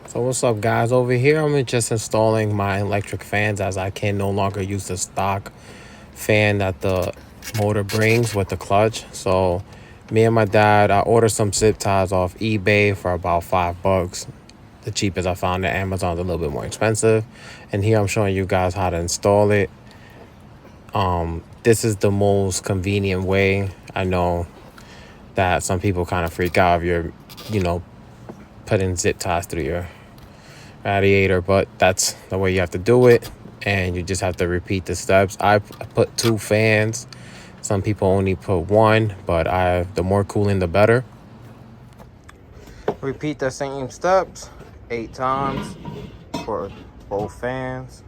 So what's up, guys? Over here I'm just installing my electric fans, as I can no longer use the stock fan that the motor brings with the clutch. So me and my dad, I ordered some zip ties off eBay for about $5. The cheapest I found at Amazon's a little bit more expensive. And here I'm showing you guys how to install it. This is the most convenient way. I know that some people kind of freak out if you're, putting zip ties through your radiator, but that's the way you have to do it, and you just have to repeat the steps. I put 2 fans. Some people only put 1, but the more cooling the better. Repeat the same steps 8 times for both fans.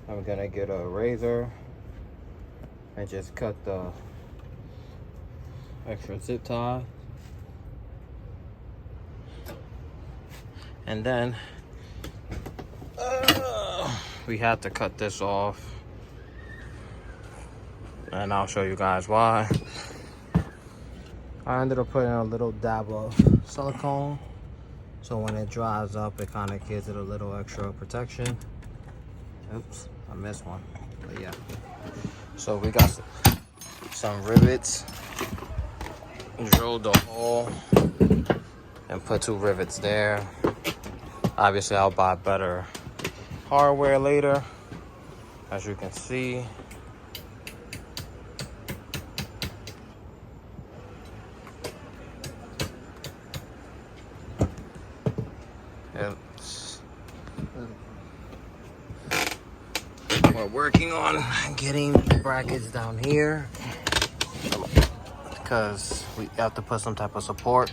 I'm gonna get a razor and just cut the extra zip tie. And then we had to cut this off, and I'll show you guys why. I ended up putting a little dab of silicone, so when it dries up, it kind of gives it a little extra protection. Oops, I missed one, but yeah. So we got some rivets, drilled the hole, and put 2 rivets there. Obviously, I'll buy better hardware later, as you can see. We're working on getting brackets down here because we have to put some type of support.